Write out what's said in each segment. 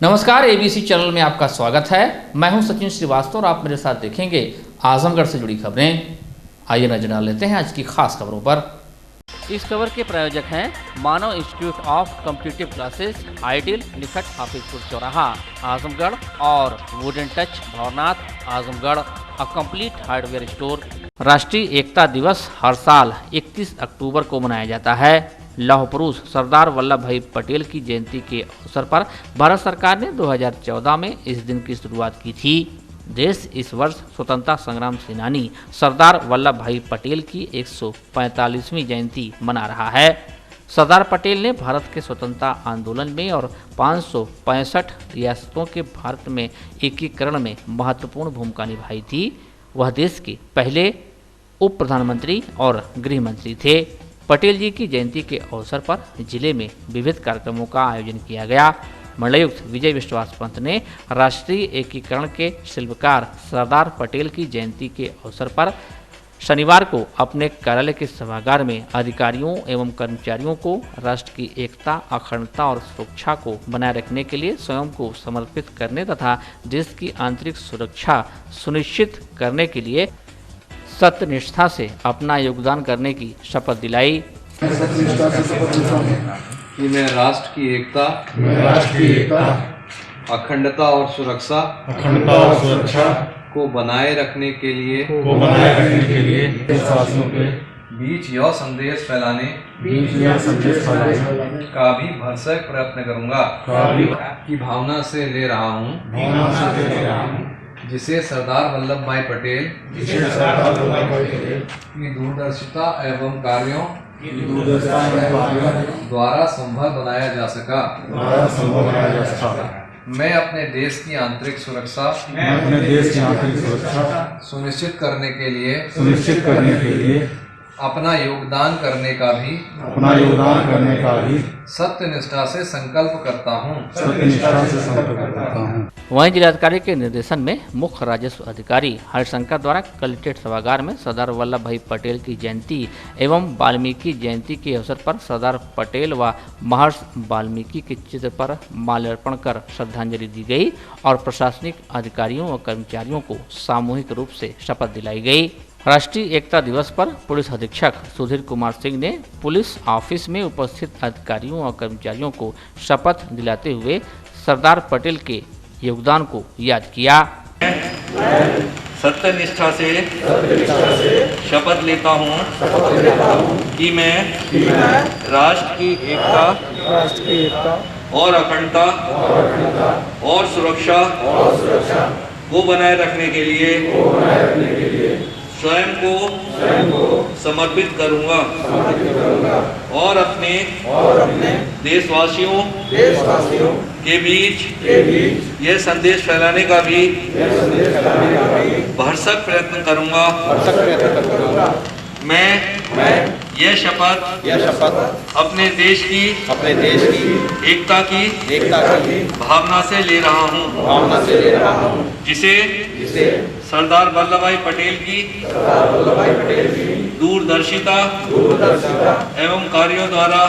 नमस्कार, ABC channel में आपका स्वागत है। मैं हूं सचिन श्रीवास्तव और आप मेरे साथ देखेंगे आजमगढ़ से जुड़ी खबरें। आइए नजर डाल लेते हैं आज की खास खबरों पर। इस खबर के प्रायोजक हैं Manav institute of competitive classes, ideal, निकट हाफिजपुर चौराहा, आजमगढ़ और wooden touch Bhavnath, Azamgarh, a complete hardware store. राष्ट्रीय एकता दिवस हर साल 31 अक्टूबर को मनाया जाता है। लौह पुरुष सरदार वल्लभ भाई पटेल की जयंती के अवसर पर भारत सरकार ने 2014 में इस दिन की शुरुआत की थी। देश इस वर्ष स्वतंत्रता संग्राम सेनानी सरदार वल्लभ भाई पटेल की 145वीं जयंती मना रहा है। सरदार पटेल ने भारत के स्वतंत्रता आंदोलन में और 565 रियासतों के भारत में एकीकरण में महत्वपूर्ण भूमिका निभाई थी। वह देश के पहले उप प्रधानमंत्री और गृह मंत्री थे। पटेल जी की जयंती के अवसर पर जिले में विविध कार्यक्रमों का आयोजन किया गया। मंडलायुक्त विजय विश्वास पंत ने राष्ट्रीय एकीकरण के शिल्पकार सरदार पटेल की जयंती के अवसर पर शनिवार को अपने कार्यालय के सभागार में अधिकारियों एवं कर्मचारियों को राष्ट्र की एकता, अखंडता और सुरक्षा को बनाए रखने के लिए स्वयं को समर्पित करने तथा देश की आंतरिक सुरक्षा सुनिश्चित करने के लिए सत्यनिष्ठा से अपना योगदान करने की शपथ दिलाई। कि मैं राष्ट्र की एकता, अखंडता और सुरक्षा को बनाए रखने के लिए बीच यह संदेश फैलाने का भी भरसक प्रयत्न करूंगा की भावना से ले रहा हूँ, जिसे सरदार वल्लभ भाई पटेल की दूरदर्शिता एवं कार्यों द्वारा संभव बनाया जा सका। मैं अपने देश की आंतरिक सुरक्षा सुनिश्चित करने के लिए अपना योगदान करने का भी सत्यनिष्ठा से संकल्प करता हूँ। वहीं जिलाधिकारी के निर्देशन में मुख्य राजस्व अधिकारी हरिशंकर द्वारा कलेक्ट्रेट सभागार में सरदार वल्लभ भाई पटेल की जयंती एवं वाल्मीकि जयंती के अवसर पर सरदार पटेल व महर्षि वाल्मीकि के चित्र पर माल्यार्पण कर श्रद्धांजलि दी गई और प्रशासनिक अधिकारियों व कर्मचारियों को सामूहिक रूप से शपथ दिलाई गई। राष्ट्रीय एकता दिवस पर पुलिस अधीक्षक सुधीर कुमार सिंह ने पुलिस ऑफिस में उपस्थित अधिकारियों और कर्मचारियों को शपथ दिलाते हुए सरदार पटेल के योगदान को याद किया। सत्यनिष्ठा से शपथ लेता हूँ कि मैं राष्ट्र की एकता और अखंडता और सुरक्षा को बनाए रखने के लिए स्वयं को समर्पित करूंगा और अपने देशवासियों के बीच यह संदेश फैलाने का भी भरसक प्रयत्न करूंगा। मैं यह शपथ अपने देश की एकता की भावना से ले रहा हूँ, जिसे सरदार वल्लभ भाई पटेल की दूरदर्शिता एवं कार्यों द्वारा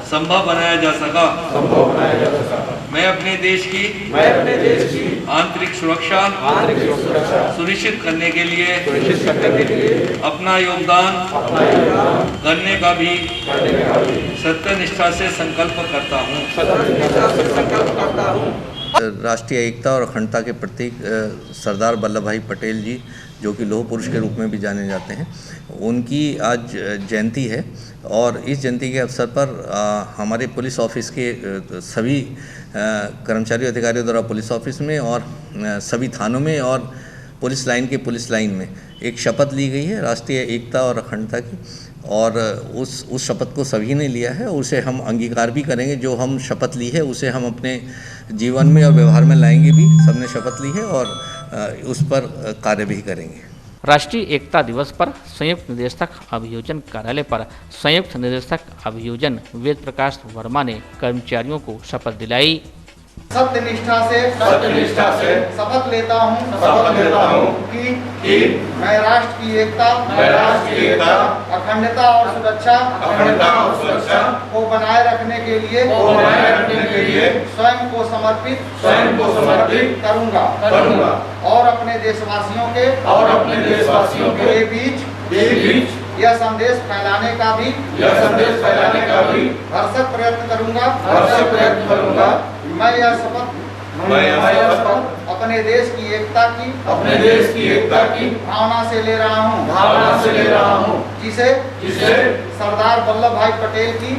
संभव बनाया जा सका। मैं अपने देश की आंतरिक सुरक्षा सुनिश्चित करने के लिए अपना योगदान करने का भी सत्यनिष्ठा से संकल्प करता हूँ। राष्ट्रीय एकता और अखंडता के प्रतीक सरदार वल्लभ भाई पटेल जी, जो कि लौह पुरुष के रूप में भी जाने जाते हैं, उनकी आज जयंती है और इस जयंती के अवसर पर हमारे पुलिस ऑफिस के सभी कर्मचारी अधिकारियों द्वारा पुलिस ऑफिस में और सभी थानों में और पुलिस लाइन में एक शपथ ली गई है राष्ट्रीय एकता और अखंडता की, और उस शपथ को सभी ने लिया है। उसे हम अंगीकार भी करेंगे। जो हम शपथ ली है उसे हम अपने जीवन में और व्यवहार में लाएंगे भी। सबने शपथ ली है और उस पर कार्य भी करेंगे। राष्ट्रीय एकता दिवस पर संयुक्त निदेशक अभियोजन कार्यालय पर संयुक्त निदेशक अभियोजन वेद प्रकाश वर्मा ने कर्मचारियों को शपथ दिलाई। सत्यनिष्ठा से शपथ लेता हूँ कि मैं राष्ट्र की एकता अखंडता और सुरक्षा को बनाए रखने के लिए स्वयं को समर्पित करूँगा और अपने देशवासियों के बीच यह संदेश फैलाने का भी भरसक प्रयत्न करूँगा। मैं यह शपथ अपने देश की एकता की भावना से ले रहा हूँ जिसे सरदार वल्लभ भाई पटेल की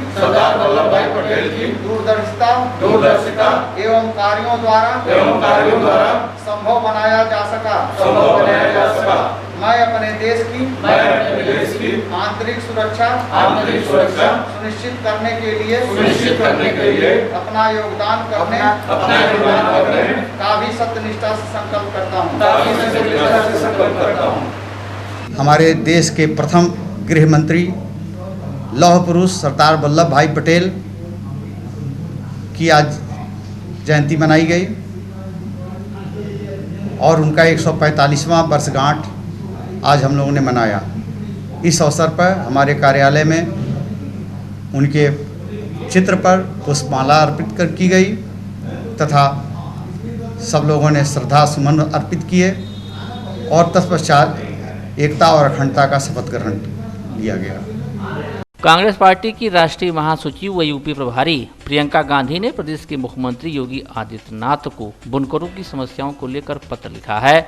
दूरदर्शिता एवं कार्यों द्वारा संभव बनाया जा सका। मैं अपने देश की आंतरिक सुरक्षा सुनिश्चित करने के लिए अपना योगदान करने का भी सत्यनिष्ठा से संकल्प करता हूँ। हमारे देश के प्रथम गृह मंत्री लौह पुरुष सरदार वल्लभ भाई पटेल की आज जयंती मनाई गई और उनका 145वां वर्षगांठ आज हम लोगों ने मनाया। इस अवसर पर हमारे कार्यालय में उनके चित्र पर पुष्पमाला अर्पित की गई तथा सब लोगों ने श्रद्धा सुमन अर्पित किए और तत्पश्चात एकता और अखंडता का शपथ ग्रहण लिया गया। कांग्रेस पार्टी की राष्ट्रीय महासचिव व यूपी प्रभारी प्रियंका गांधी ने प्रदेश के मुख्यमंत्री योगी आदित्यनाथ को बुनकरों की समस्याओं को लेकर पत्र लिखा है।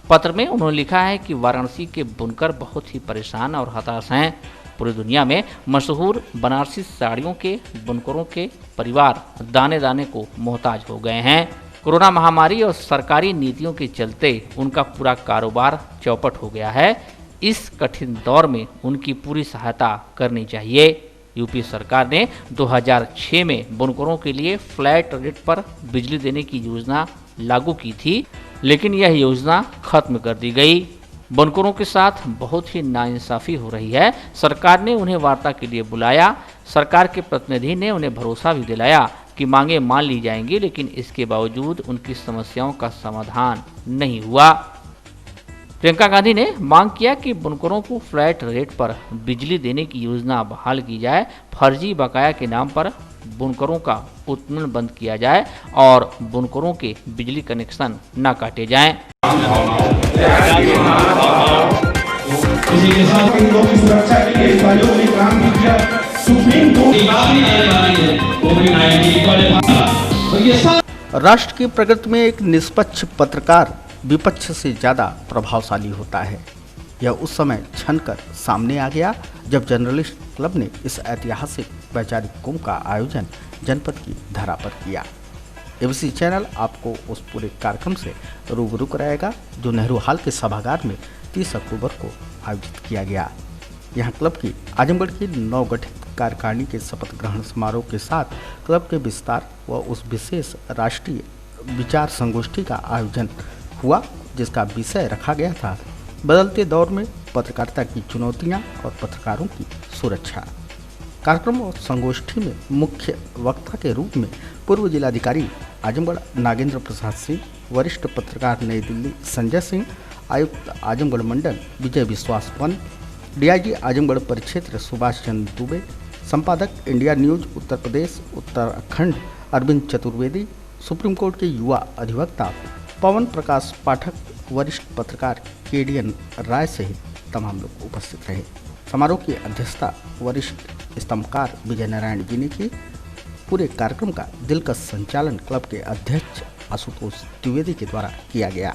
पत्र में उन्होंने लिखा है कि वाराणसी के बुनकर बहुत ही परेशान और हताश हैं। पूरी दुनिया में मशहूर बनारसी साड़ियों के बुनकरों के परिवार दाने दाने को मोहताज हो गए हैं। कोरोना महामारी और सरकारी नीतियों के चलते उनका पूरा कारोबार चौपट हो गया है। इस कठिन दौर में उनकी पूरी सहायता करनी चाहिए। यूपी सरकार ने 2006 में बुनकरों के लिए फ्लैट रेट पर बिजली देने की योजना लागू की थी, लेकिन यह योजना खत्म कर दी गई। बुनकरों के साथ बहुत ही नाइंसाफी हो रही है। सरकार ने उन्हें वार्ता के लिए बुलाया। सरकार के प्रतिनिधि ने उन्हें भरोसा भी दिलाया कि मांगे मान ली जाएंगी, लेकिन इसके बावजूद उनकी समस्याओं का समाधान नहीं हुआ। प्रियंका गांधी ने मांग किया कि बुनकरों को फ्लैट रेट पर बिजली देने की योजना बहाल की जाए, फर्जी बकाया के नाम पर बुनकरों का उत्पीड़न बंद किया जाए और बुनकरों के बिजली कनेक्शन न काटे जाएं। राष्ट्र की प्रगति में एक निष्पक्ष पत्रकार विपक्ष से ज़्यादा प्रभावशाली होता है। यह उस समय छनकर सामने आ गया जब जर्नलिस्ट क्लब ने इस ऐतिहासिक वैचारिक कुंभ का आयोजन जनपद की धरा पर किया। एबीसी चैनल आपको उस पूरे कार्यक्रम से रूबरू कराएगा जो नेहरू हॉल के सभागार में 30 अक्टूबर को आयोजित किया गया। यहाँ क्लब की आजमगढ़ की नवगठित कार्यकारिणी के शपथ ग्रहण समारोह के साथ क्लब के विस्तार व उस विशेष राष्ट्रीय विचार संगोष्ठी का आयोजन हुआ जिसका विषय रखा गया था बदलते दौर में पत्रकारिता की चुनौतियां और पत्रकारों की सुरक्षा। कार्यक्रम और संगोष्ठी में मुख्य वक्ता के रूप में पूर्व जिलाधिकारी आजमगढ़ नागेंद्र प्रसाद सिंह, वरिष्ठ पत्रकार नई दिल्ली संजय सिंह, आयुक्त आजमगढ़ मंडल विजय विश्वास पंत, डीआईजी आजमगढ़ परिक्षेत्र सुभाष चंद्र दुबे, संपादक India news Uttar Pradesh Uttarakhand Arvind Chaturvedi, supreme court के युवा अधिवक्ता पवन प्रकाश पाठक, वरिष्ठ पत्रकार केडीएन राय सहित तमाम लोग उपस्थित रहे। समारोह की अध्यक्षता वरिष्ठ स्तंभकार विजय नारायण जी ने की। पूरे कार्यक्रम का दिलकश संचालन क्लब के अध्यक्ष आशुतोष द्विवेदी के द्वारा किया गया।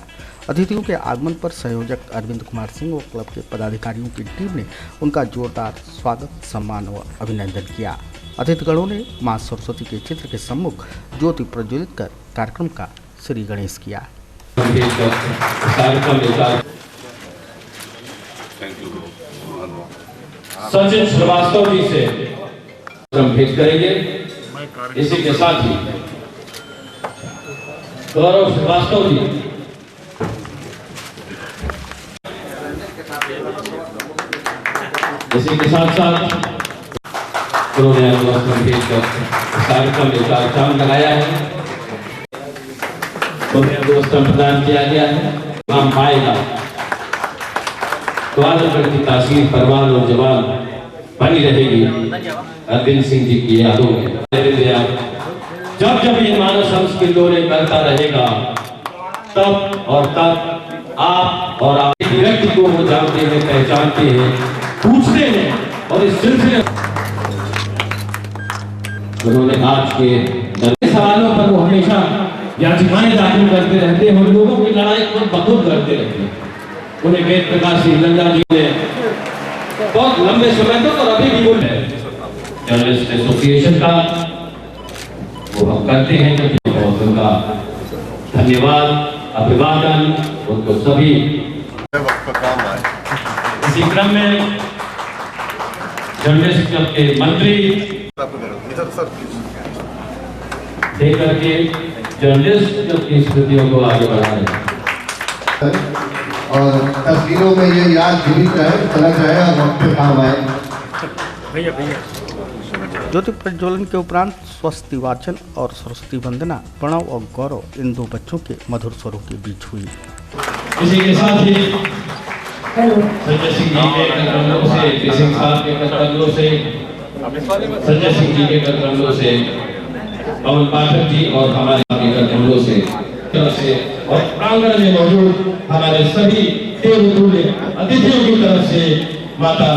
अतिथियों के आगमन पर संयोजक अरविंद कुमार सिंह और क्लब के पदाधिकारियों की टीम ने उनका जोरदार स्वागत, सम्मान व अभिनंदन किया। अतिथिगणों ने मां सरस्वती के चित्र के सम्मुख ज्योति प्रज्वलित कर कार्यक्रम का श्री गणेश किया। सचिन श्रीवास्तव जी से भेंट करेंगे। इसी के साथ ही गौरव श्रीवास्तव जी इसी के साथ उन्होंने कार्यक्रम में चांद लगाया है। उन्हें दोस्तों प्रदान किया गया है। काम पाएगा तो आजमगढ़ की तासीर परवान और जवान बनी रहेगी अरविंद सिंह जी की यादों में। जब जब ये मानव समाज की लोरे करता रहेगा तब और तब आप और आप व्यक्ति को वो जानते हैं, पहचानते हैं, पूछते हैं और इस सिलसिले उन्होंने आज के सवालों पर वो हमेशा याचिकाएं दाखिल करते रहते हैं और लोगों की लड़ाई को बखूब करते रहते हैं। उन्हें वेद प्रकाश श्रीलंका जी ने बहुत लंबे समय तक और अभी भी वो जर्नलिस्ट एसोसिएशन का वो हम करते हैं कि बहुत उनका धन्यवाद, अभिवादन उनको सभी। इसी क्रम में जर्नलिस्ट क्लब के मंत्री देकर के जर्नलिस्ट क्लब की स्मृतियों को आगे बढ़ा रहे हैं और तस्वीरों में ये याद जीवित रहे, चलत रहे और वक्त पे काम आए। ज्योति प्रज्वलन के उपरांत स्वस्ति वाचन और सरस्वती वंदना प्रणव और गौरव इन दो बच्चों के मधुर स्वरों के बीच हुई। इसी के साथ ही संजय सिंह जी के करकमलों से, सिंह साहब के करकमलों से, संजय सिंह जी के करकमलों से, पवन पाठक जी और हमारे करकमलों से और प्रांगण में मौजूद हमारे सभी देवतुल्य अतिथियों की तरफ से माता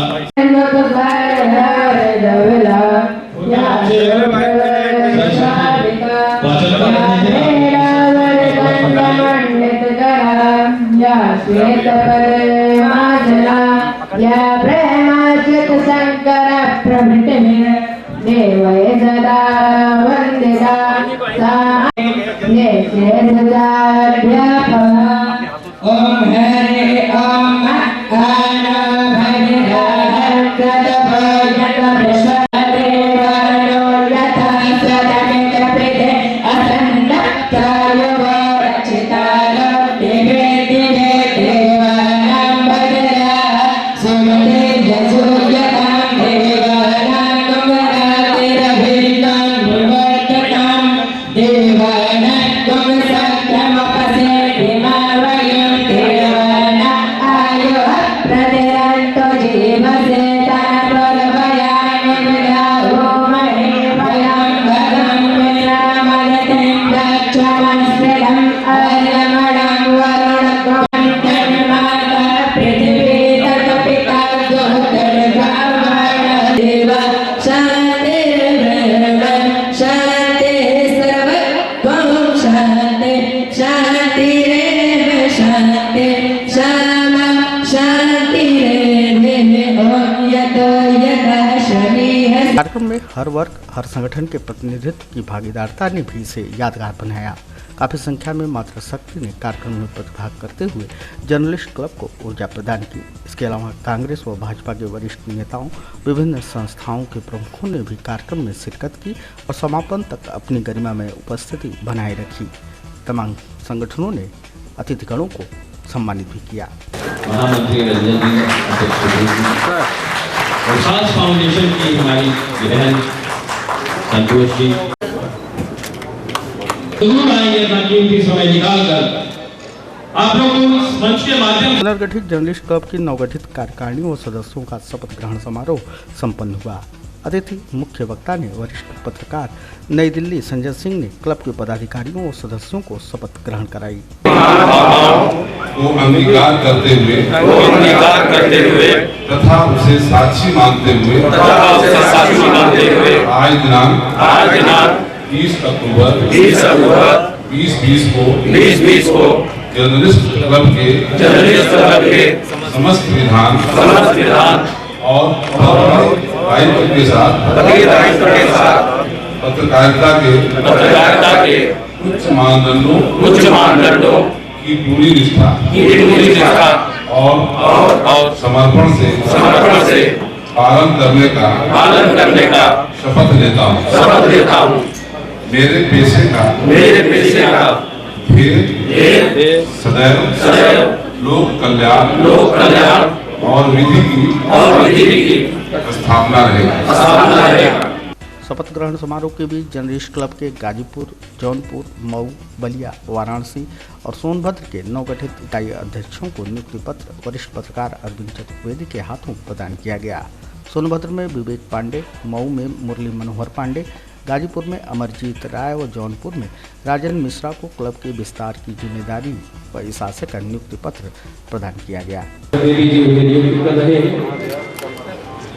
कार्यक्रम में हर वर्ग हर संगठन के प्रतिनिधित्व की भागीदारता ने भी इसे यादगार बनाया। काफ़ी संख्या में मातृशक्ति ने कार्यक्रम में प्रतिभाग करते हुए जर्नलिस्ट क्लब को ऊर्जा प्रदान की। इसके अलावा कांग्रेस व भाजपा के वरिष्ठ नेताओं, विभिन्न संस्थाओं के प्रमुखों ने भी कार्यक्रम में शिरकत की और समापन तक अपनी गरिमा में उपस्थिति बनाए रखी। तमाम संगठनों ने अतिथिगणों को सम्मानित भी किया। महामंत्री रंजन और साथ फाउंडेशन की हमारी बहन संतोष जी जरूर आएंगे अपना कीमती समय निकालकर आप लोगों को मंच के माध्यम से। पुनर्गठित जर्नलिस्ट क्लब की नवगठित कार्यकारिणी व सदस्यों का शपथ ग्रहण समारोह संपन्न हुआ। अतिथि मुख्य वक्ता ने वरिष्ठ पत्रकार नई दिल्ली संजय सिंह ने क्लब के पदाधिकारियों और सदस्यों को शपथ ग्रहण कराई। को अंगीकार करते हुए तथा उसे साक्षी मानते हुए आज दिनांक 30 अक्टूबर 2020 को जर्नलिस्ट क्लब के समस्त विधान और दायित्व के साथ पत्रकारिता के उच्च मानदंडों की पूरी निष्ठा और समर्पण से पालन करने का शपथ लेता हूँ। मेरे पेशे का ध्येय सदैव लोक कल्याण और विधि की स्थापना रहेगा। शपथ ग्रहण समारोह के बीच जर्नलिस्ट क्लब के गाजीपुर, जौनपुर, मऊ, बलिया, वाराणसी और सोनभद्र के नवगठित इकाई अध्यक्षों को नियुक्ति पत्र वरिष्ठ पत्रकार अरविंद चतुर्वेदी के हाथों प्रदान किया गया। सोनभद्र में विवेक पांडे, मऊ में मुरली मनोहर पांडे, गाजीपुर में अमरजीत राय व जौनपुर में राजन मिश्रा को क्लब के विस्तार की जिम्मेदारी व इस आशय का नियुक्ति पत्र प्रदान किया गया।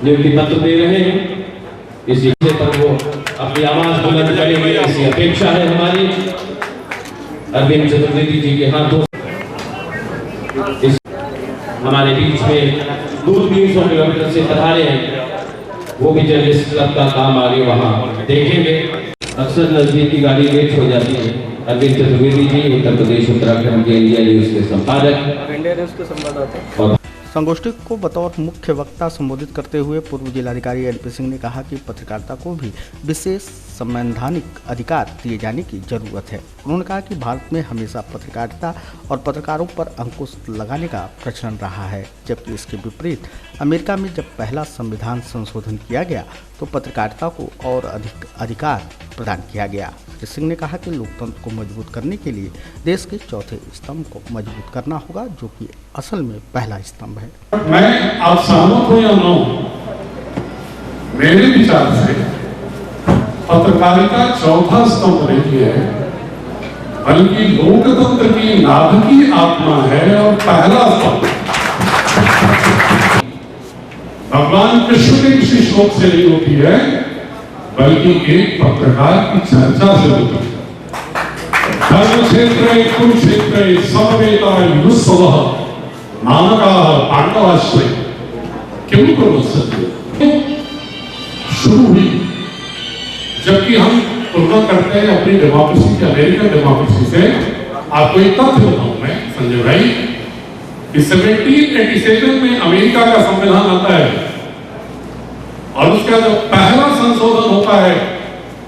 नियुक्ति पत्र दे रहे हैं, इसी पर वो अपनी आवाज बुलंद करेंगे, ऐसी अपेक्षा है हमारी। अरविंद चतुर्वेदी जी के हाथों हमारे बीच में दूर 300 किलोमीटर से पधारे हैं, वो भी जर्नलिस्ट क्लब का काम आगे वहाँ देखेंगे। अक्सर नजदीक की गाड़ी लेट हो जाती है। अरविंद चतुर्वेदी जी उत्तर प्रदेश उत्तराखंड के इंडिया न्यूज के संपादक। और संगोष्ठी को बतौर मुख्य वक्ता संबोधित करते हुए पूर्व जिलाधिकारी एनपी सिंह ने कहा कि पत्रकारिता को भी विशेष संवैधानिक अधिकार दिए जाने की जरूरत है। उन्होंने कहा कि भारत में हमेशा पत्रकारिता और पत्रकारों पर अंकुश लगाने का प्रचलन रहा है, जबकि इसके विपरीत अमेरिका में जब पहला संविधान संशोधन किया गया तो पत्रकारिता को और अधिक अधिकार प्रदान किया गया। श्री सिंह ने कहा कि लोकतंत्र को मजबूत करने के लिए देश के चौथे स्तंभ को मजबूत करना होगा, जो कि असल में पहला स्तंभ है। मैं आप सहमत हूं या न हो, मेरे विचार से पत्रकारिता चौथा स्तंभ नहीं है, बल्कि लोकतंत्र की नाभिकीय आत्मा है और पहला स्तंभ। भगवान कृष्ण के किसी श्लोक से नहीं होती है, बल्कि एक पत्रकार की चर्चा से होती है। धर्म क्षेत्र कुरुक्षेत्र समवेता युद्धः नानकाः पांडवाश्रय क्यों करो सत्य शुरू हुई। जबकि हम तुलना करते हैं अपनी डेमोक्रेसी की अमेरिकन डेमोक्रेसी से। आपको एक तथ्य बताऊं मैं संजय भाई, कि 1787 में अमेरिका का संविधान आता है और उसका जो पहला संशोधन होता है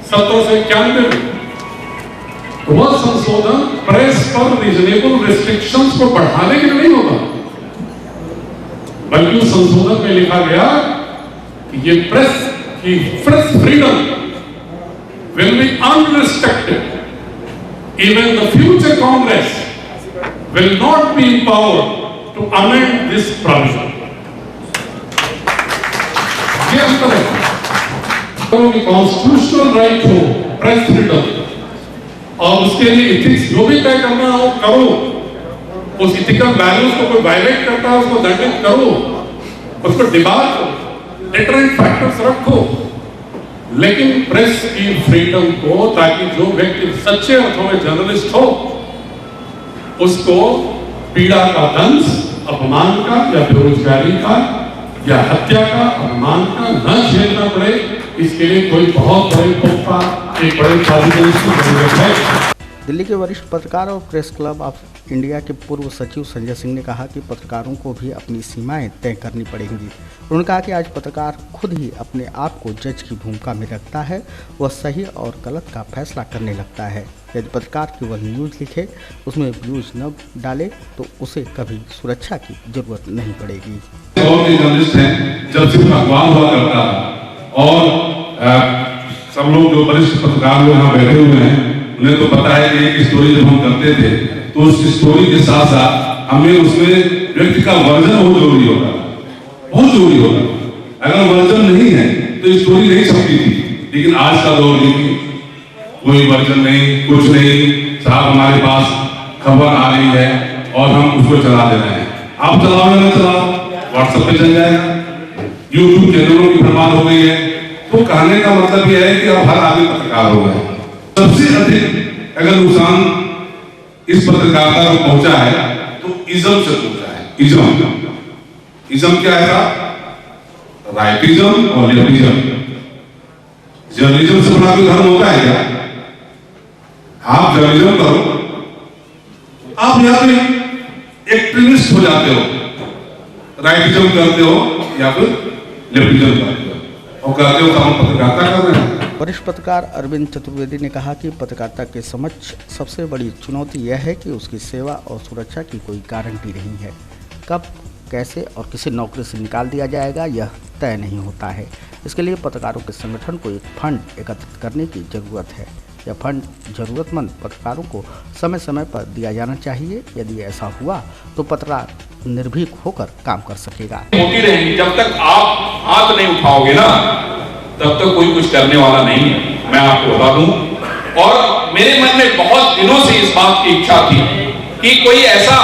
1791 में, वह संशोधन प्रेस पर रीजनेबल रिस्ट्रिक्शंस को बढ़ाने के लिए नहीं होता, बल्कि उस संशोधन में लिखा गया कि ये प्रेस की press freedom will be unrestricted, even the future Congress will not be empowered to amend this provision. ये अंतर है। कॉन्स्टिट्यूशनल राइट हो प्रेस फ्रीडम और उसके लिए इथिक्स जो भी तय करना हो करो, उस इथिकल वैल्यूज को कोई वायलेट करता है उसको दंडित करो, उसको डिबार करो, डिटरेंट फैक्टर्स रखो, लेकिन प्रेस की फ्रीडम को, ताकि जो व्यक्ति सच्चे अर्थों में जर्नलिस्ट हो उसको पीड़ा का दंश, अपमान का या बेरोजगारी का या हत्या का, अपमान का न झेलना पड़े, इसके लिए कोई बहुत बड़े पुख्ता एक बड़े प्राधिकरण की जरूरत है। दिल्ली के वरिष्ठ पत्रकार और प्रेस क्लब ऑफ इंडिया के पूर्व सचिव संजय सिंह ने कहा कि पत्रकारों को भी अपनी सीमाएं तय करनी पड़ेंगी। उन्होंने कहा कि आज पत्रकार खुद ही अपने आप को जज की भूमिका में रखता है, वह सही और गलत का फैसला करने लगता है। यदि पत्रकार केवल न्यूज़ लिखे, उसमें व्यूज न डाले, तो उसे कभी सुरक्षा की जरूरत नहीं पड़ेगी। जर्नलिस्ट हैं, जब सिर्फ अखबार हुआ करता और सब लोग जो वरिष्ठ पत्रकार लोग यहाँ बैठे हुए हैं, उन्हें तो पता है कि एक स्टोरी जब हम करते थे तो उस स्टोरी के साथ साथ हमें उसमें व्यक्ति का वर्जन बहुत जरूरी होता, बहुत जरूरी होता। अगर वर्जन नहीं है तो स्टोरी नहीं छपती थी। लेकिन आज का दौर नहीं, कोई वर्जन नहीं, कुछ नहीं, साहब हमारे पास खबर आ रही है और हम उसको चला दे रहे हैं। आप चलाओ या ना चलाओ, व्हाट्सएप पे चल जाएगा, यूट्यूब चैनलों की भरमार हो गई है। तो कहने का मतलब यह है कि अब हर आदमी पत्रकार हो गए। सबसे अधिक अगर नुकसान इस पत्रकारिता को पहुंचा है तो इज्म से पहुंचा है। इज्म क्या है? राइटिज्म और लेफ्टिज्म। जर्नलिज्म से बड़ा कोई धर्म होता है क्या? आप जर्नलिज्म करो, आप या तो एक्टिविस्ट हो जाते हो, राइटिज्म करते हो या फिर लेफ्टिज्म करते हो और कहते हो हम पत्रकारिता कर रहे हैं। वरिष्ठ पत्रकार अरविंद चतुर्वेदी ने कहा कि पत्रकारिता के समक्ष सबसे बड़ी चुनौती यह है कि उसकी सेवा और सुरक्षा की कोई गारंटी नहीं है। कब, कैसे और किसे नौकरी से निकाल दिया जाएगा, यह तय नहीं होता है। इसके लिए पत्रकारों के संगठन को एक फंड एकत्रित करने की जरूरत है। यह फंड जरूरतमंद पत्रकारों को समय समय पर दिया जाना चाहिए। यदि ऐसा हुआ तो पत्रकार निर्भीक होकर काम कर सकेगा। होती रहेंगी, जब तक आप हाथ नहीं उठाओगे ना तब तक कोई कुछ करने वाला नहीं है, मैं आपको बता दूं। और मेरे मन में बहुत दिनों से इस बात की इच्छा थी कि कोई ऐसा,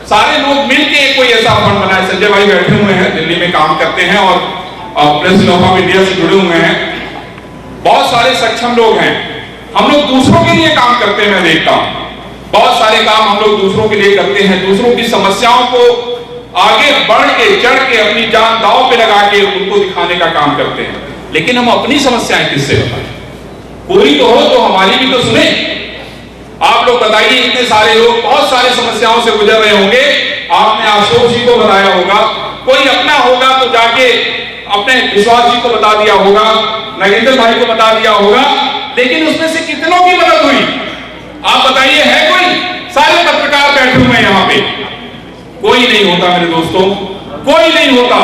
सारे लोग मिलके कोई ऐसा फंड बनाए। संजय भाई बैठे हुए हैं, दिल्ली में काम करते हैं और प्रेस क्लब ऑफ इंडिया से जुड़े हुए हैं, बहुत सारे सक्षम लोग हैं। हम लोग दूसरों के लिए काम करते हैं, मैं देखता हूं बहुत सारे काम हम लोग दूसरों के लिए करते हैं, दूसरों की समस्याओं को आगे बढ़ के चढ़ के अपनी जान दांव पे लगा के उनको दिखाने का काम करते हैं। लेकिन हम अपनी समस्याएं किससे बताएं? कोई तो हो तो हमारी भी तो सुने। आप लोग बताइए, इतने सारे लोग बहुत सारी समस्याओं से गुजर रहे होंगे। आपने अशोक जी को बताया होगा, कोई अपना होगा तो जाके अपने विश्वास जी को बता दिया होगा, नरेंद्र भाई को बता दिया होगा, लेकिन उसमें से कितनों की मदद हुई आप बताइए? है कोई? सारे पत्रकार बैठे हुए हैं यहाँ पे, कोई नहीं होता मेरे दोस्तों, कोई नहीं होता।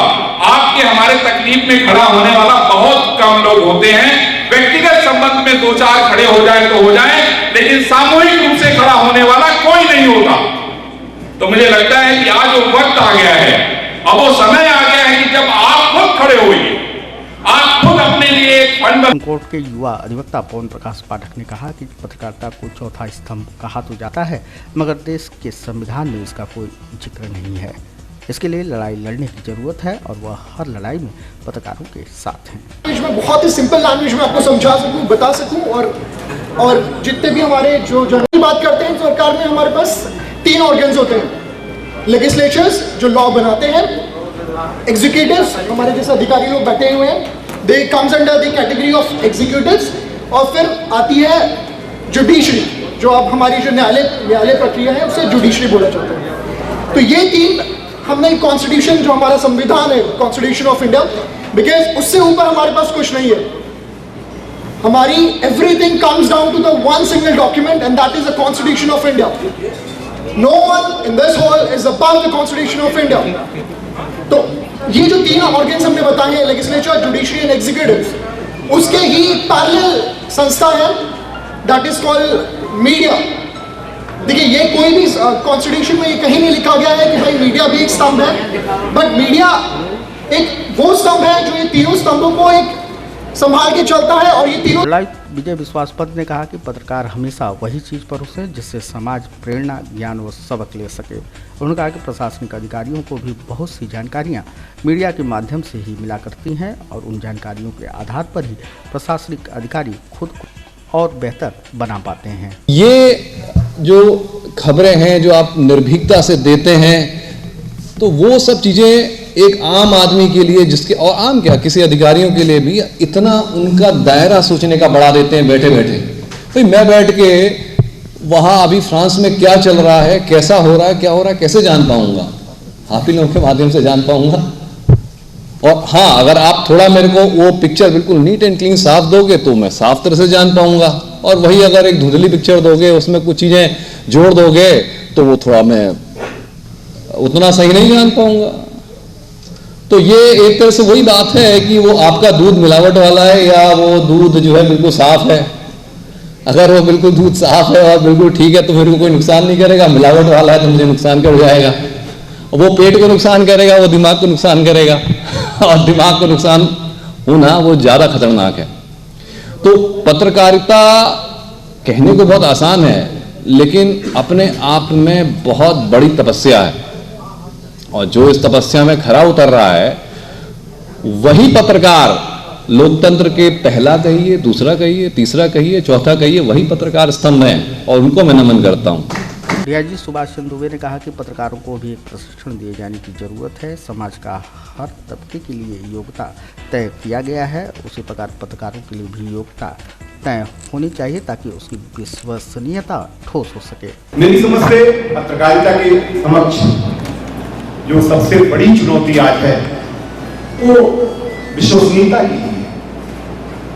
आपके हमारे तकलीफ में खड़ा होने वाला बहुत कम लोग होते हैं। व्यक्तिगत संबंध में दो चार खड़े हो जाए तो हो जाए, लेकिन सामूहिक रूप से खड़ा होने वाला कोई नहीं होता। तो मुझे लगता है कि आज वो वक्त आ गया है, अब वो समय आ गया है कि जब आप खुद खड़े होइए, आप खुद अपने लिए सुप्रीम कोर्ट के युवा अधिवक्ता पवन प्रकाश पाठक ने कहा कि पत्रकारिता को चौथा स्तंभ कहा तो जाता है, मगर देश के संविधान में इसका कोई जिक्र नहीं है। इसके लिए लड़ाई लड़ने की जरूरत है और वह हर लड़ाई में पत्रकारों के साथ हैं। मैं बहुत ही सिंपल लैंग्वेज में आपको समझा सकूं, बता सकूं, और जितने भी हमारे जो जर्नल बात करते हैं, सरकार में हमारे पास 3 ऑर्गन्स होते हैं। लेजिस्लेचर्स जो लॉ बनाते हैं, एग्जीक्यूटिव्स हमारे जैसे अधिकारी लोग बैठे हुए हैं, they comes under the category of executives, और फिर आती है जुडिशरी, जो अब हमारी जो न्यायालय प्रक्रिया है उसे जुडिशरी बोला जाता है। तो ये 3 हमने कॉन्स्टिट्यूशन जो हमारा संविधान है, कॉन्स्टिट्यूशन ऑफ इंडिया, बिकॉज उससे ऊपर हमारे पास कुछ नहीं है। हमारी everything comes down to the one single document and that is the constitution of India. No one in this hall is above the constitution of India. तो ये जो 3 ऑर्गन्स हमने बताए हैं, लेजिस्लेचर, जुडिशरी एंड एग्जीक्यूटिव, उसके ही parallel संस्था है that is called media. देखिए, ये कोई भी कॉन्स्टिट्यूशन में ये कहीं नहीं लिखा गया है कि भाई मीडिया भी एक स्तंभ है, बट मीडिया एक वो स्तंभ है जो ये तीनों स्तंभों को एक संभाल के चलता है। और ये तीनों विजय विश्वास पंत ने कहा कि पत्रकार हमेशा वही चीज़ पर उसे जिससे समाज प्रेरणा, ज्ञान व सबक ले सके। उन्होंने कहा कि प्रशासनिक अधिकारियों को भी बहुत सी जानकारियां मीडिया के माध्यम से ही मिला करती हैं और उन जानकारियों के आधार पर ही प्रशासनिक अधिकारी खुद को और बेहतर बना पाते हैं। ये जो खबरें हैं जो आप निर्भीकता से देते हैं, तो वो सब चीज़ें एक आम आदमी के लिए, जिसके, और आम क्या, किसी अधिकारियों के लिए भी इतना उनका दायरा सोचने का बढ़ा देते हैं बैठे बैठे। भाई मैं बैठ के वहाँ अभी फ्रांस में क्या चल रहा है, कैसा हो रहा है, क्या हो रहा है, कैसे जान पाऊंगा? आप ही लोगों के माध्यम से जान पाऊंगा। और हाँ, अगर आप थोड़ा मेरे को वो पिक्चर बिल्कुल नीट एंड क्लीन साफ दोगे तो मैं साफ तरह से जान पाऊंगा, और वही अगर एक धुंधली पिक्चर दोगे, उसमें कुछ चीज़ें जोड़ दोगे, तो वो थोड़ा मैं उतना सही नहीं जान पाऊंगा। तो ये एक तरह से वही बात है कि वो आपका दूध मिलावट वाला है या वो दूध जो है बिल्कुल साफ है। अगर वो बिल्कुल दूध साफ है और बिल्कुल ठीक है तो मेरे को कोई नुकसान नहीं करेगा, मिलावट वाला है तो मुझे नुकसान कर जाएगा। वो पेट को नुकसान करेगा, वो दिमाग को नुकसान करेगा, और दिमाग को नुकसान होना वो ज़्यादा खतरनाक है। तो पत्रकारिता कहने को बहुत आसान है, लेकिन अपने आप में बहुत बड़ी तपस्या है, और जो इस तपस्या में खरा उतर रहा है वही पत्रकार, लोकतंत्र के पहला कहिए, दूसरा कहिए, तीसरा कहिए, चौथा कहिए, वही पत्रकार स्तंभ है, और उनको मैं नमन करता हूँ। डीआईजी सुभाष चंद्र दुबे ने कहा कि पत्रकारों को भी एक प्रशिक्षण दिए जाने की जरूरत है। समाज का हर तबके के लिए योग्यता तय किया गया है, उसी प्रकार पत्रकारों के लिए भी योग्यता तय होनी चाहिए ताकि उसकी विश्वसनीयता ठोस हो सके। मेरी समझ से पत्रकारिता के समक्ष जो सबसे बड़ी चुनौती आज है वो विश्वसनीयता की है।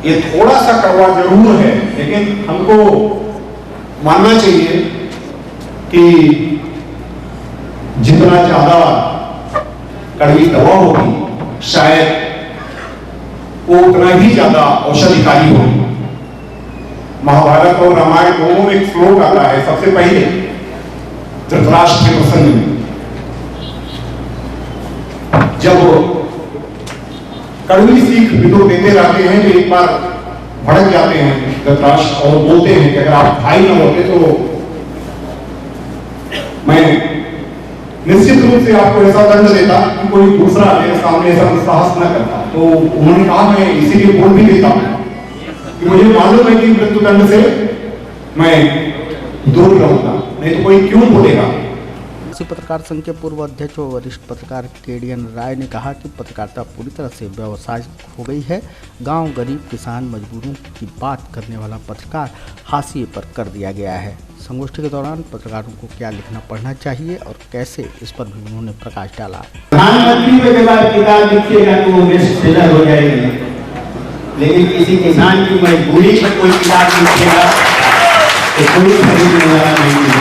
ये थोड़ा सा कड़वा जरूर है, लेकिन हमको मानना चाहिए कि जितना ज्यादा कड़वी दवा होगी शायद वो उतना ही ज्यादा औषधिकारी हो। महाभारत और रामायण दोनों में एक श्लोक आता है सबसे पहले धृतराष्ट्र के प्रसंग में, जब कड़वी सीख विदुर देते रहते हैं तो एक बार भड़क जाते हैं धृतराष्ट्र और बोलते हैं कि अगर आप भाई न होते तो मैं निश्चित रूप से आपको ऐसा दंड देता कि कोई दूसरा मेरे सामने ऐसा साहस न करता। तो उन्होंने कहा मैं इसीलिए बोल भी देता हूं कि मुझे मालूम है कि मृत्यु दंड से मैं दूर रहूंगा, नहीं तो कोई क्यों बोलेगा। पत्रकार संघ के पूर्व अध्यक्ष और वरिष्ठ पत्रकार केडीएन राय ने कहा कि पत्रकारिता पूरी तरह से व्यावसायिक हो गई है। गांव, गरीब, किसान, मजदूरों की बात करने वाला पत्रकार हाशिए पर कर दिया गया है। संगोष्ठी के दौरान पत्रकारों को क्या लिखना पढ़ना चाहिए और कैसे, इस पर भी उन्होंने प्रकाश डाला। प्रधानमंत्री के बाद किताब लिखिएगा तो वो बेस्टसेलर हो जाएगी, लेकिन किसी किसान की मजबूरी पर कोई किताब लिखेगा तो कोई खरीदने वाला नहीं है।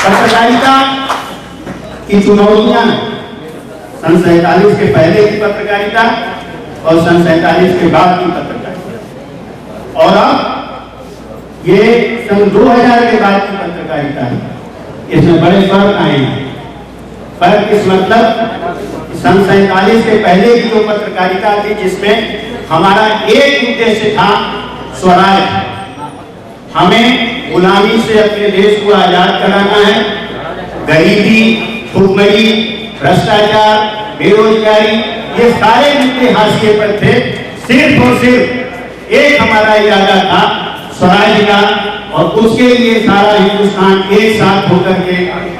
पत्रकारिता की चुनौतियां सन 47 के पहले की पत्रकारिता और सन 47 के बाद की पत्रकारिता, और अब ये सन 2000 के बाद की पत्रकारिता है। इसमें बड़े फर्क आए हैं। फर्क इस मतलब सन 47 के पहले की जो पत्रकारिता थी जिसमें हमारा एक उद्देश्य था स्वराज, हमें गुलामी से अपने देश को आजाद कराना है। गरीबी, भुखमरी, भ्रष्टाचार, बेरोजगारी, ये सारे मुद्दे हाशिए पर थे। सिर्फ और सिर्फ एक हमारा इरादा था स्वराज का, और उसके लिए सारा हिंदुस्तान एक साथ होकर के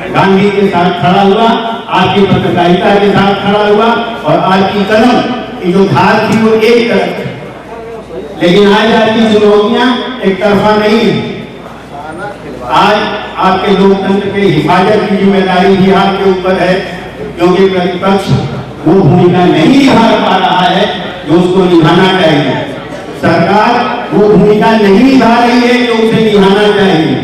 गांधी के साथ खड़ा हुआ, आपकी पत्रकारिता के साथ खड़ा हुआ, और आपकी कलम की जो धार थी वो एक तरफ थी। लेकिन आज आपकी चुनौतियां एक तरफा नहीं है। आज आपके लोकतंत्र के हिफाजत की जिम्मेदारी भी आपके ऊपर है, क्योंकि प्रतिपक्ष वो भूमिका नहीं निभा पा रहा है जो उसको निभाना चाहिए। सरकार वो भूमिका नहीं निभा रही है जो उसे निभाना चाहिए।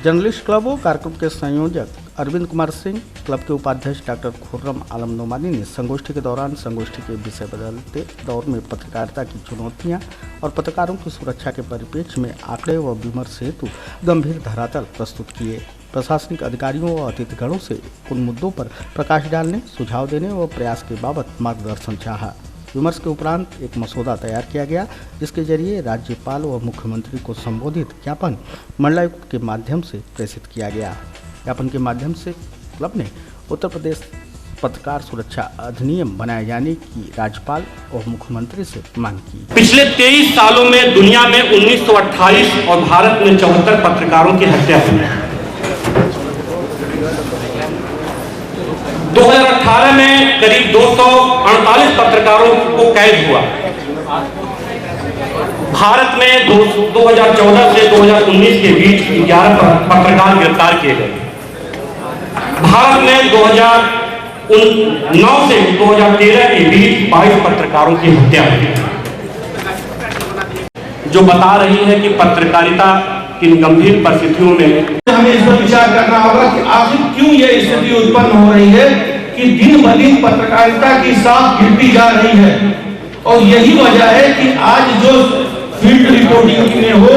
जर्नलिस्ट क्लब और कार्यक्रम के संयोजक अरविंद कुमार सिंह, क्लब के उपाध्यक्ष डॉक्टर खुर्रम आलम नोमानी ने संगोष्ठी के दौरान संगोष्ठी के विषय बदलते दौर में पत्रकारिता की चुनौतियां और पत्रकारों की सुरक्षा के परिप्रेक्ष्य में आंकड़े व विमर्श हेतु गंभीर धरातल प्रस्तुत किए। प्रशासनिक अधिकारियों व अतिथिगणों से उन मुद्दों पर प्रकाश डालने, सुझाव देने व प्रयास के बाबत मार्गदर्शन चाहा। विमर्श के उपरांत एक मसौदा तैयार किया गया, जिसके जरिए राज्यपाल व मुख्यमंत्री को संबोधित ज्ञापन मंडलायुक्त के माध्यम से प्रेषित किया गया। ज्ञापन के माध्यम से क्लब ने उत्तर प्रदेश पत्रकार सुरक्षा अधिनियम बनाए जाने की राज्यपाल और मुख्यमंत्री से मांग की। पिछले 23 सालों में दुनिया में 1928 और भारत में 74 पत्रकारों की हत्या हुई है। 2018 में करीब 248 पत्रकारों को कैद हुआ। भारत में 2014 से 2019 के बीच 11 पत्रकार गिरफ्तार किए गए। भारत में 2009 से 2013 के बीच 22 पत्रकारों की हत्या हुई, जो बता रही है कि पत्रकारिता किन गंभीर परिस्थितियों में हमें इस पर विचार करना होगा कि आखिर क्यों यह स्थिति उत्पन्न हो रही है कि दिन ब दिन पत्रकारिता की साख गिरती जा रही है। और यही वजह है कि आज जो फील्ड रिपोर्टिंग में हो,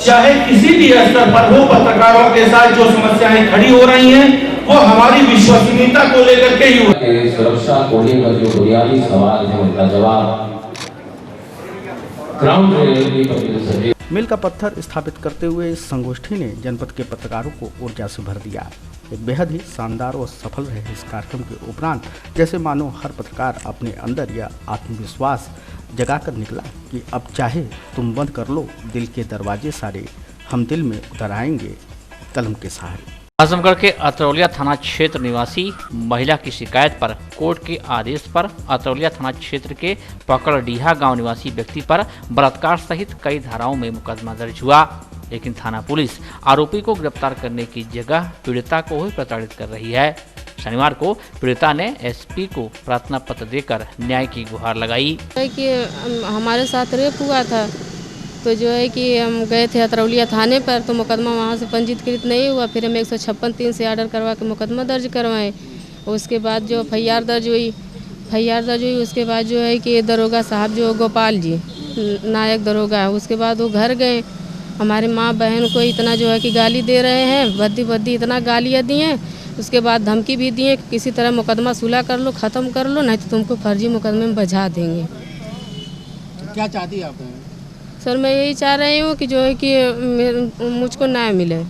चाहे किसी भी स्तर पर हो, पत्रकारों के साथ जो समस्याएं खड़ी हो रही हैं वो हमारी विश्वसनीयता को लेकर के ही हो। सुरक्षा को लेकर जो बुनियादी सवाल है उनका जवाब ग्राउंड रियलिटी पर मील का पत्थर स्थापित करते हुए इस संगोष्ठी ने जनपद के पत्रकारों को ऊर्जा से भर दिया। एक बेहद ही शानदार और सफल रहे इस कार्यक्रम के उपरांत जैसे मानो हर पत्रकार अपने अंदर यह आत्मविश्वास जगाकर निकला कि अब चाहे तुम बंद कर लो दिल के दरवाजे सारे, हम दिल में उतर आएंगे कलम के सहारे। आजमगढ़ के अतरौलिया थाना क्षेत्र निवासी महिला की शिकायत पर कोर्ट के आदेश पर अतरौलिया थाना क्षेत्र के पकड़डीहा गांव निवासी व्यक्ति पर बलात्कार सहित कई धाराओं में मुकदमा दर्ज हुआ, लेकिन थाना पुलिस आरोपी को गिरफ्तार करने की जगह पीड़िता को ही प्रताड़ित कर रही है। शनिवार को पीड़िता ने एसपी को प्रार्थना पत्र देकर न्याय की गुहार लगाई। कि हमारे साथ रेप हुआ था, तो जो है कि हम गए थे अतरौलिया थाने पर, तो मुकदमा वहाँ से पंजीकृत नहीं हुआ। फिर हम 156(3) से ऑर्डर करवा के मुकदमा दर्ज करवाए। उसके बाद जो FIR दर्ज हुई उसके बाद जो है कि दरोगा साहब जो गोपाल जी नायक दरोगा है, उसके बाद वो घर गए। हमारे माँ बहन को इतना जो है कि गाली दे रहे हैं, भद्दी इतना गालियाँ दी हैं। उसके बाद धमकी भी दी है कि किसी तरह मुकदमा सुलह कर लो, ख़त्म कर लो, नहीं तो तुमको फर्जी मुकदमे में बजा देंगे। क्या चाहती है आप? सर मैं यही चाह रही हूँ कि जो है कि मुझको न्याय मिले।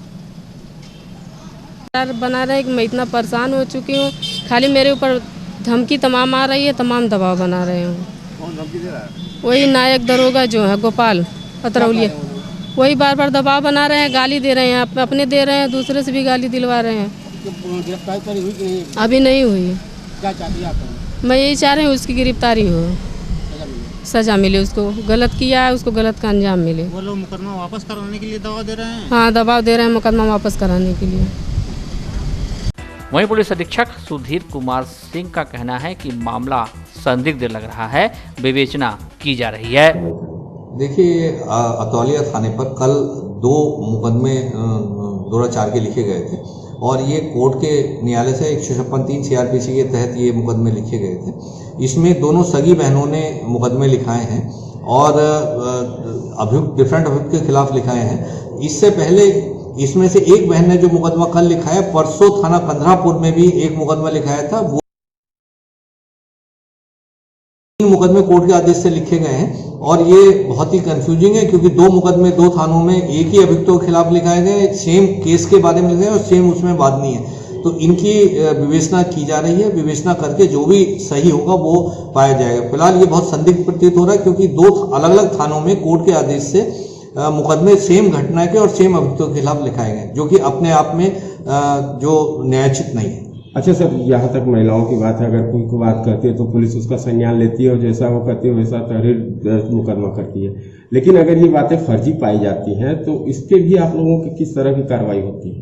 बना रहे कि मैं इतना परेशान हो चुकी हूँ, खाली मेरे ऊपर धमकी तमाम आ रही है, तमाम दबाव बना रहे हूँ। कौन धमकी दे रहा है? वही नायक दरोगा जो है गोपाल अतरौलिया, वही बार दबाव बना रहे हैं, गाली दे रहे हैं, अपने दे रहे हैं, दूसरे से भी गाली दिलवा रहे हैं। गिरफ्तारी हुई कि नहीं? अभी नहीं हुई। क्या चाहती है आप? मैं यही चाह रही हूँ उसकी गिरफ्तारी हो, सजा मिले उसको, गलत किया है उसको गलत का अंजाम मिले। वो लोग मुकदमा वापस कराने के लिए दबाव दे रहे हैं? हाँ दबाव दे रहे हैं मुकदमा वापस कराने के लिए। वहीं पुलिस अधीक्षक सुधीर कुमार सिंह का कहना है कि मामला संदिग्ध लग रहा है, विवेचना की जा रही है। देखिए, अतौलिया थाने पर कल 2 मुकदमे 2004 के लिखे गए थे और ये कोर्ट के न्यायालय से 156(3) CRPC के तहत ये मुकदमे लिखे गए थे। इसमें दोनों सगी बहनों ने मुकदमे लिखाए हैं और डिफरेंट अभियुक्त के खिलाफ लिखाए हैं। इससे पहले इसमें से एक बहन ने जो मुकदमा कल लिखा है, परसों थाना कंधरापुर में भी एक मुकदमा लिखाया था। वो 3 मुकदमे कोर्ट के आदेश से लिखे गए हैं और ये बहुत ही कंफ्यूजिंग है क्योंकि 2 मुकदमे 2 थानों में एक ही अभियुक्तों के खिलाफ लिखाए गए, सेम केस के बारे में लिखे गए और सेम उसमें वादनी है। तो इनकी विवेचना की जा रही है, विवेचना करके जो भी सही होगा वो पाया जाएगा। फिलहाल ये बहुत संदिग्ध प्रतीत हो रहा है क्योंकि 2 अलग अलग थानों में कोर्ट के आदेश से मुकदमे सेम घटना के और सेम अभियुक्तों के खिलाफ लिखाए गए, जो कि अपने आप में जो न्यायोचित नहीं है। अच्छा सर, यहाँ तक महिलाओं की बात है, अगर कोई को बात करती है तो पुलिस उसका संज्ञान लेती है और जैसा वो करती है वैसा तहरीर मुकदमा करती है, लेकिन अगर ये बातें फर्जी पाई जाती हैं तो इसके भी आप लोगों की किस तरह की कार्रवाई होती है?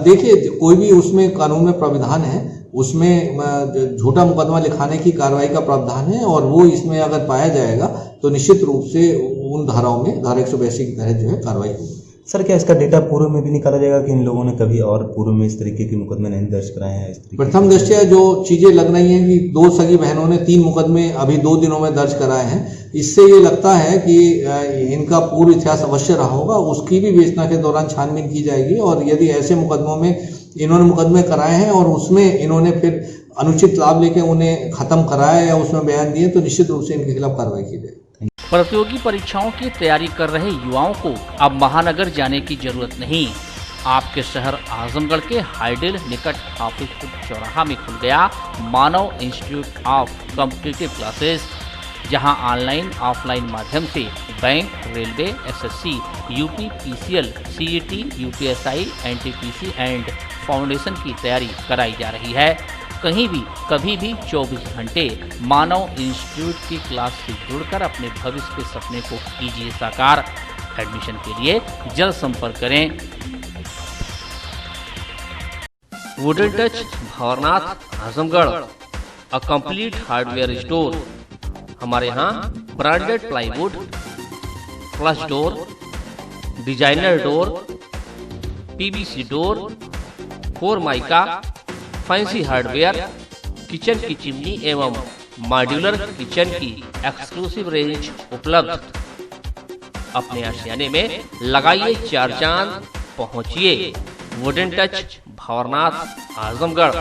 देखिए, कोई भी उसमें कानून में प्राविधान है, उसमें झूठा मुकदमा लिखाने की कार्रवाई का प्रावधान है और वो इसमें अगर पाया जाएगा तो निश्चित रूप से उन धाराओं में धारा 182 के तहत जो है कार्रवाई होगी। सर, क्या इसका डेटा पूर्व में भी निकाला जाएगा कि इन लोगों ने कभी और पूर्व में इस तरीके के मुकदमे नहीं दर्ज कराए हैं? प्रथम दृष्टया जो चीजें लग रही हैं कि 2 सगी बहनों ने 3 मुकदमे अभी 2 दिनों में दर्ज कराए हैं, इससे ये लगता है कि इनका पूर्व इतिहास अवश्य रहा होगा। उसकी भी विवेचना के दौरान छानबीन की जाएगी और यदि ऐसे मुकदमों में इन्होंने मुकदमे कराए हैं और उसमें इन्होंने फिर अनुचित लाभ लेके उन्हें खत्म कराया या उसमें बयान दिए तो निश्चित रूप से इनके खिलाफ कार्रवाई की जाएगी। प्रतियोगी परीक्षाओं की तैयारी कर रहे युवाओं को अब महानगर जाने की जरूरत नहीं। आपके शहर आजमगढ़ के हाईडेल निकट हाफिजपुर चौराहा में खुल गया मानव इंस्टीट्यूट ऑफ कॉम्पिटिटिव क्लासेस, जहां ऑनलाइन ऑफलाइन माध्यम से bank, railway, SSC, UP, PCL, CET, UPSI, NTPC and foundation की तैयारी कराई जा रही है। कहीं भी कभी भी 24 घंटे मानव इंस्टीट्यूट की क्लास से जुड़कर अपने भविष्य के सपने को कीजिए साकार। एडमिशन के लिए जल्द संपर्क करें। Wooden touch Bhanwarnath Azamgarh, a complete hardware store. हमारे यहाँ branded plywood, flush door, designer door, PVC door, 4 mica, fancy hardware, kitchen की चिमनी एवं मॉड्यूलर किचन की एक्सक्लूसिव रेंज उपलब्ध। अपने आशियाने में लगाइए 4 चांद, पहुंचिए वुडन टच भंवरनाथ आजमगढ़।